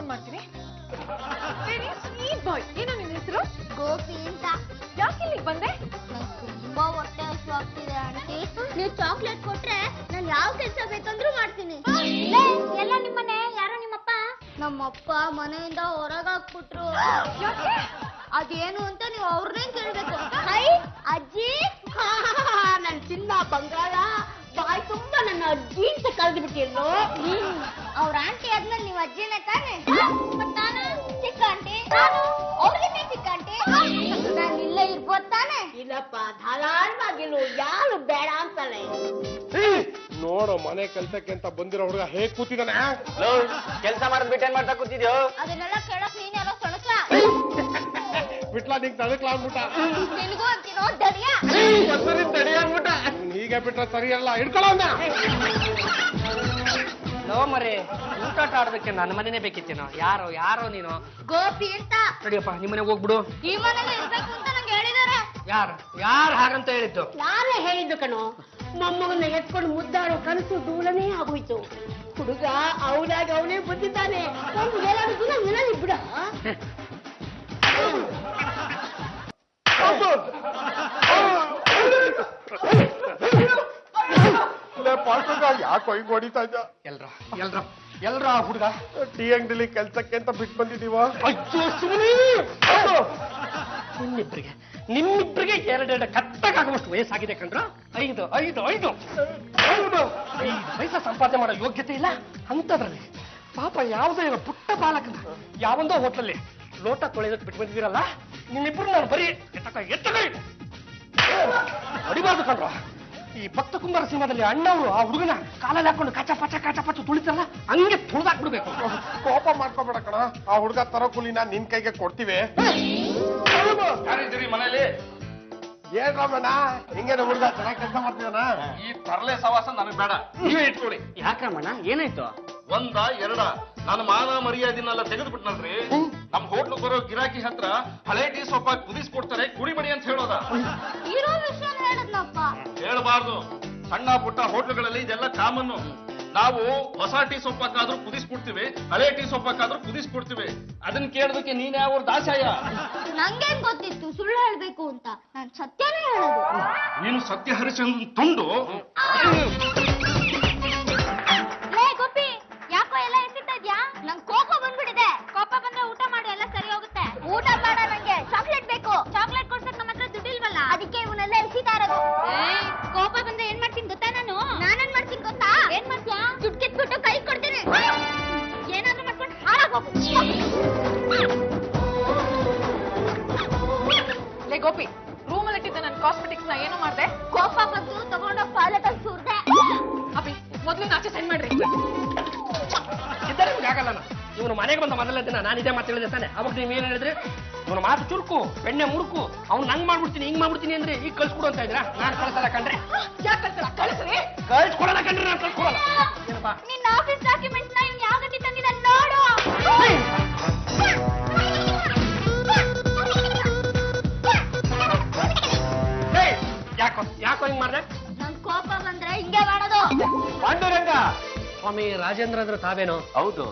Phone ಮಾಡ್ತೀನಿ. Sweet ಬಾಯ್, ಏನೋ ನಿನ್ನ ಹೆಸರು? ಗೋಪಿ ಅಂತ. ಯಾಕೆ ಇಲ್ಲಿಗೆ ಬಂದೆ? ತುಂಬಾ ಹೊಟ್ಟೆ ಹಸು ಆಗ್ತಿದೆ ಆಂಟಿ. ನೀವು ಚಾಕ್ಲೇಟ್ ಕೊಟ್ರೆ ನಾನು ಯಾವ ಕೆಲಸ ಬೇಕಂದ್ರೂ ಮಾಡ್ತೀನಿ. ಎಲ್ಲ ನಿಮ್ಮನೆ ಯಾರೋ ನಿಮ್ಮಪ್ಪ? ನಮ್ಮಪ್ಪ ಮನೆಯಿಂದ ಹೊರಗಾಕ್ಬಿಟ್ರು. ಯಾಕೆ? ಅದೇನು ಅಂತ ನೀವು ಅವ್ರನ್ನೇ ಕೇಳ್ಬೇಕು. ಹೈ ಅಜ್ಜಿ, ನನ್ ಚಿನ್ನ ಬಂಗಾರ ಬಾಯ್ ತುಂಬಾ ನನ್ನ ಅಜ್ಜಿ ಅಂತ ಕರೆದು ಬಿಟ್ಟಿಲ್ಲೋ. ಅವ್ರ ಆಂಟಿ ಆದ್ಮೇಲೆ ನೀವು ಅಜ್ಜಿನೇ ತಾನೆ? ನಾನು ಚಿಕ್ಕ ಆಂಟಿ. ಅವ್ರಿಗೆ ಚಿಕ್ಕ ಆಂಟಿ. ನಾನು ಇಲ್ಲೇ ಇರ್ಬೋದು ತಾನೆ? ಇಲ್ಲಪ್ಪ, ಧಾರಾಳವಾಗಿರು, ಯಾರು ಬೇಡ ಅಂತಾನೆ. ನೋಡು, ಮನೆ ಕೆಲ್ಸಕ್ಕೆ ಅಂತ ಬಂದಿರೋ ಹುಡುಗ ಹೇಗ್ ಕೂತಿದ್ದಾನೆ. ಕೆಲಸ ಮಾಡಿದ್ಬಿಟ್ಟು ಏನ್ ಮಾಡ್ತಾ ಕೂತಿದ್ಯೋ? ಅದನ್ನೆಲ್ಲ ಕೇಳಕ್ ನೀನ್ ಯಾರೋ ಸೊಣಕ್ಲ ಬಿಟ್ಲಾ ನಿಂಗೆ ತಡಕ್ಲಾ ಅಂದ್ಬಿಟ್ಟ. ನಿನಗೂ ಅಂತೀನೋ ದಡಿಯ. ತಡಿ ಅಂದ್ಬಿಟ್ಟ. ಹೀಗೆ ಬಿಟ್ರೆ ಸರಿಯಲ್ಲ, ಹಿಡ್ಕೊಳ್ಳೋಣ. ಲೋ ಮರೆ, ಊಟಾಟ ಆಡೋದಕ್ಕೆ ನನ್ನ ಮನೆನೇ ಬೇಕಿತ್ತೇನೋ. ಯಾರೋ ನೀನು? ಗೋಪಿ ಅಂತ. ನಡಿಯಪ್ಪ, ನಿಮ್ಮನೆಗೆ ಹೋಗ್ಬಿಡು. ಈ ಮನೇಲಿ ಇರ್ಬೇಕು ಅಂತ ನಂಗೆ ಹೇಳಿದಾರೆ. ಯಾರು ಹಾಗಂತ ಹೇಳಿದ್ದು? ನಾನೇ ಹೇಳಿದ್ದು ಕಣೋ. ಮೊಮ್ಮಗನ್ನ ಎತ್ಕೊಂಡು ಮುದ್ದಾಡೋ ಕನಸು ದೂರನೇ ಆಗೋಯ್ತು. ಹುಡುಗ ಅವನಾಗ ಅವನೇ ಬಂದಿದ್ದಾನೆ. ಒಂದು ದಿನ ಮನೇಲಿ ಬಿಡ. ಯಾಕೋ ಹಿಂಗ್ ಹೊಡಿತಾ ಇದ್ದ? ಎಲ್ರ ಹುಡುಗ ಟೀ ಅಂಗಡಿಲಿ ಕೆಲ್ಸಕ್ಕೆ ಅಂತ ಬಿಟ್ಟು ಬಂದಿದೀವ. ನಿಮ್ಮಿಬ್ರಿಗೆ ಎರಡೆರಡು ಕತ್ತಗಾಗುವಷ್ಟು ವಯಸ್ಸಾಗಿದೆ ಕಂಡ್ರ. ಐದು ಪೈಸಾ ಸಂಪಾದನೆ ಮಾಡೋ ಯೋಗ್ಯತೆ ಇಲ್ಲ ಅಂತದ್ರಲ್ಲಿ ಪಾಪ ಯಾವುದೋ ಇರೋ ಪುಟ್ಟ ಬಾಲಕನ ಯಾವೊಂದೋ ಹೋಟ್ಲಲ್ಲಿ ಲೋಟ ತೊಳೆಯೋದಕ್ಕೆ ಬಿಟ್ಟು ಬಂದಿದ್ದೀರಲ್ಲ. ನಿಮ್ಮಿಬ್ರು ನಾನು ಬರೀ ಎತ್ತಕೈ ಹೊಡಿಬಾರ್ದು ಕಂಡ್ರ. ಈ ಭಕ್ತ ಕುಂಬಾರ ಸಿನಿಮಾದಲ್ಲಿ ಅಣ್ಣವರು ಆ ಹುಡುಗನ ಕಾಲಲ್ಲಿ ಹಾಕೊಂಡು ಕಾಚ ಪಚ್ಚ ತುಳಿತಾರಲ್ಲ, ಹಂಗೆ ತುಳಿದಾಕ್ಬಿಡ್ಬೇಕು. ಕೋಪ ಮಾಡ್ಕೋಬೇಡ ಕಣ. ಆ ಹುಡುಗ ತರೋ ಕೂಲಿನ ನಿನ್ ಕೈಗೆ ಕೊಡ್ತೀವಿ. ಮನೇಲಿ ಏನ್ ರಾಮಣ್ಣ, ಹಿಂಗೇನು ಹುಡುಗ ಚೆನ್ನಾಗಿ ಕೆಲಸ ಮಾಡ್ತೀವನ? ಈ ತರಲೆ ಸವಾಸ ನನಗ್ ಬೇಡ, ನೀವೇ ಇಟ್ಕೊಳ್ಳಿ. ಯಾಕ್ರಮ್ಮಣ್ಣ, ಏನಾಯ್ತು? ಒಂದ ಎರಡ ನನ್ನ ಮಾನ ಮರ್ಯಾದಿನೆಲ್ಲ ತೆಗೆದುಬಿಟ್ನಲ್ರಿ. ನಮ್ ಹೋಟ್ಲು ಬರೋ ಗಿರಾಕಿ ಹತ್ರ ಹಳೆ ಟೀ ಸೊಪ್ಪ ಕುದಿಸ್ಕೊಡ್ತಾರೆ, ಕುಡಿಬೇಡಿ ಅಂತ ಹೇಳೋದ. ಇರೋ ವಿಷಯ ಹೇಳಿದ್ನಪ್ಪ. ಹೇಳಬಾರ್ದು. ಸಣ್ಣ ಪುಟ್ಟ ಹೋಟ್ಲುಗಳಲ್ಲಿ ಇದೆಲ್ಲ ಕಾಮನ್ನು. ನಾವು ಹೊಸ ಟೀ ಸೊಪ್ಪಕ್ಕಾದ್ರೂ ಕುದಿಸ್ಕೊಡ್ತೀವಿ, ಹಳೆ ಟೀ ಸೊಪ್ಪಕ್ಕಾದ್ರೂ ಕುದಿಸ್ಕೊಡ್ತೀವಿ. ಅದನ್ನ ಕೇಳೋದಕ್ಕೆ ನೀನ್ ಯಾವ ದಾಸಾಯ? ನಂಗೇನ್ ಗೊತ್ತಿತ್ತು ಸುಳ್ಳು ಹೇಳ್ಬೇಕು ಅಂತ? ನಾನ್ ಸತ್ಯನೇ ಹೇಳೋದು. ನೀನು ಸತ್ಯ ಹರಿಶ್ಚಂದ್ರ ತುಂಡು. ಲೇ ಗೋಪಿ, ಯಾಕೋ ಎಲ್ಲ ಎಸಿತಾ ಇದ್ಯಾ? ನಂಗ್ ಕೋಪ ಬಂದ್ಬಿಟ್ಟಿದೆ. ಕೋಪ ಬಂದ್ರೆ ಊಟ ಮಾಡು, ಎಲ್ಲ ಸರಿ ಹೋಗುತ್ತೆ. ಊಟ ಮಾಡ, ನಂಗೆ ಚಾಕ್ಲೇಟ್ ಬೇಕು. ಚಾಕ್ಲೇಟ್ ಕೊಡ್ಸಕ್ ನಮ್ಮ ಹತ್ರ ದುಡ್ಡಿಲ್ವಲ್ಲ, ಅದಕ್ಕೆ ಇವನ್ನೆಲ್ಲ ಎಸಿತಾ ಇರೋದು. ಕೋಪ ಬಂದ್ರೆ ಏನ್ ಮಾಡ್ತೀನಿ ಗೊತ್ತಾ? ನಾನೇನ್ ಮಾಡ್ತೀನಿ ಗೊತ್ತಾ? ಏನ್ ಮಾಡ್ತೀಯಾ? ದುಡ್ಡು ಕಿತ್ಬಿಟ್ಟು ಕೈ ಕೊಡ್ತೀನಿ. ಏನಾದ್ರೂ ಮಾಡ್ಕೊಂಡು ಹಾಳಾಗೋಗು. ಲೇ ಗೋಪಿ, ರೂಮಲ್ಲಿ ಇಟ್ಟಿದ್ದೆ ನನ್ನ ಕಾಸ್ಮೆಟಿಕ್ಸ್ ನ ಏನೋ ಮಾಡ್ದೆ? ಕೋಪ ಬಂದು ತಗೊಂಡೋಗ್ ಪಾಲಕಲ್ಲಿ ಸುರ್ದೆ. ಅಪ್ಪಿ, ಮೊದ್ಲು ಆಚೆ ಸೈನ್ ಮಾಡ್ರಿ. ಇದ್ದಾರೆ ಆಗಲ್ಲ. ಇವನು ಮನೆಗೆ ಬಂದ ಮೊದಲ ದಿನ ನಾನು ಇದೇ ಮಾತು ಹೇಳಿದೆ ತಾನೆ. ಅವಾಗ ನೀವು ಏನ್ ಹೇಳಿದ್ರಿ? ಇವನು ಮಾತು ಚುರುಕು, ಬೆಣ್ಣೆ ಮುರುಕು, ಅವ್ನು ನಂಗ್ ಮಾಡ್ಬಿಡ್ತೀನಿ ಹಿಂಗ್ ಮಾಡ್ಬಿಡ್ತೀನಿ ಅಂದ್ರೆ ಈಗ ಕಳ್ಸ್ಕೊಡು ಅಂತ ಇದ್ರ. ನಾನ್ ಕಳ್ಸಲ್ಲ ಕಂಡ್ರೆ. ಯಾಕೆ ಕಳ್ಸಲ್ಲ? ಕಳಿಸ್ರಿ. ಕಳ್ಸ್ಕೊಡಲ್ಲ ಕಂಡ್ರೆ ನಾನು ಕಳ್ಸ್ಕೊಡಲ್ಲ. ಏನಪ್ಪಾ? ನಿನ್ನ ಆಫೀಸ್ ಡಾಕ್ಯುಮೆಂಟ್ಸ್ ನ ಇವ್ನು ಯಾವ ಗತಿ ತಂದಿದ್ದಾನೆ ನೋಡು. ಯಾಕೋ ಹಿಂಗ್ ಮಾಡ್ದೆ? ನನ್ ಕೋಪ ಬಂದ್ರೆ ಹಿಂಗೆ ಮಾಡೋದು. ಪಾಂಡುರಂಗ ಸ್ವಾಮಿ ರಾಜೇಂದ್ರ ಅಂದ್ರೆ ತಾವೇನೋ? ಹೌದು.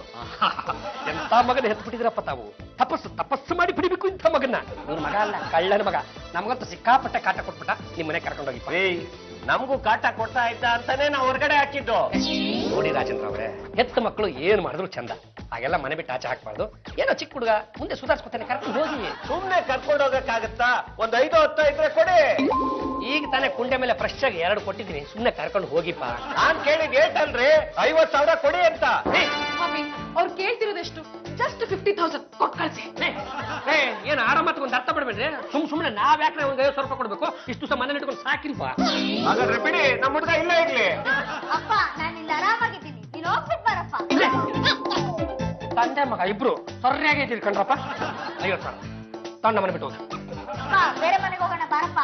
ಎಂತ ಮಗನ ಹೆತ್ಬಿಟ್ಟಿದ್ರಪ್ಪ ತಾವು. ತಪಸ್ಸು ಮಾಡಿ ಬಿಡಿಬೇಕು ಇಂಥ ಮಗನ್ನ. ಇವ್ರ ಮಗ ಅಲ್ಲ, ಕಳ್ಳನ ಮಗ. ನಮಗಂತೂ ಸಿಕ್ಕಾಪಟ್ಟೆ ಕಾಟ ಕೊಟ್ಬಿಟ್ಟ. ನಿಮ್ ಮನೆ ಕರ್ಕೊಂಡೋಗಿ. ನಮಗೂ ಕಾಟ ಕೊಡ್ತಾ ಇದ್ದ ಅಂತಾನೆ ನಾವು ಹೊರಗಡೆ ಹಾಕಿದ್ದು. ನೋಡಿ ರಾಜೇಂದ್ರ ಅವರೇ, ಹೆತ್ತ ಮಕ್ಕಳು ಏನ್ ಮಾಡಿದ್ರು ಚಂದ. ಹಾಗೆಲ್ಲ ಮನೆ ಬಿಟ್ಟು ಆಚೆ ಹಾಕ್ಬಾರ್ದು. ಏನೋ ಚಿಕ್ಕ ಹುಡುಗ, ಮುಂದೆ ಸುಧಾರಿಸ್ಕೊತಾನೆ, ಕರ್ಕೊಂಡು ಹೋಗಿ. ಸುಮ್ನೆ ಕರ್ಕೊಂಡು ಹೋಗಕ್ಕಾಗತ್ತಾ? ಒಂದ್ 5-10 ಇದ್ರೆ ಕೊಡಿ. ಈಗ ತಾನೇ ಕುಂಡೆ ಮೇಲೆ ಫ್ರೆಶ್ ಆಗಿ 2 ಕೊಟ್ಟಿದ್ದೀನಿ, ಸುಮ್ನೆ ಕರ್ಕೊಂಡು ಹೋಗಿಪ್ಪ. ನಾನ್ ಕೇಳಿದ್ ಏಟಲ್ರಿ, 50,000 ಕೊಡಿ ಅಂತ. ಅಪ್ಪಿ, ಅವ್ರು ಕೇಳ್ತಿರೋದೆಷ್ಟು? ಜಸ್ಟ್ 50,000 ಕೊಟ್ಟು ಕಳ್ಸಿ. ಏನ್ ಆರಾಮ ಒಂದು ಅರ್ಥ ಪಡ್ಬೇಡ್ರಿ. ಸುಮ್ನೆ ನಾವ್ ಯಾಕೆ ಒಂದ್ 50,000 ರೂಪಾಯಿ ಕೊಡ್ಬೇಕು? ಇಷ್ಟು ದಿವಸ ಮನೇಲಿ ಇಟ್ಕೊಂಡು ಸಾಕಿಲ್ವಾ? ಹಾಗಾದ್ರೆ ಬಿಡಿ, ನಮ್ಮ ಹುಡುಗ ಇಲ್ಲ ಇರ್ಲಿ. ಅಪ್ಪ, ನಾನು ಇಲ್ಲಿ ಆರಾಮಾಗಿದ್ದೀನಿ, ನೀನು ಹೋಗ್ಬಿಟ್ಟು ಬರಪ್ಪ. ತಂದೆ ಮಗ ಇಬ್ರು ಸರಿಯಾಗಿ ಇದ್ದೀರಿ ಕಣ್ರಪ್ಪ. 50,000 ತಂಡ ಮನೆ ಬಿಟ್ಟು ಹೋಗಿ. ಬೇರೆ ಮನೆಗೆ ಹೋಗೋಣ ಬಾರಪ್ಪ.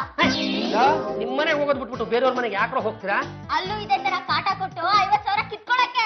ನಿಮ್ಮನೆ ಹೋಗೋದ್ ಬಿಟ್ಬಿಟ್ಟು ಬೇರೆಯವ್ರ ಮನೆಗೆ ಯಾಕ್ರೋ ಹೋಗ್ತೀರಾ? ಅಲ್ಲೂ ಇದೇ ತರ ಕಾಟ ಕೊಟ್ಟು 50,000 ಕಿತ್ಕೊಳಕ್ಕೆ.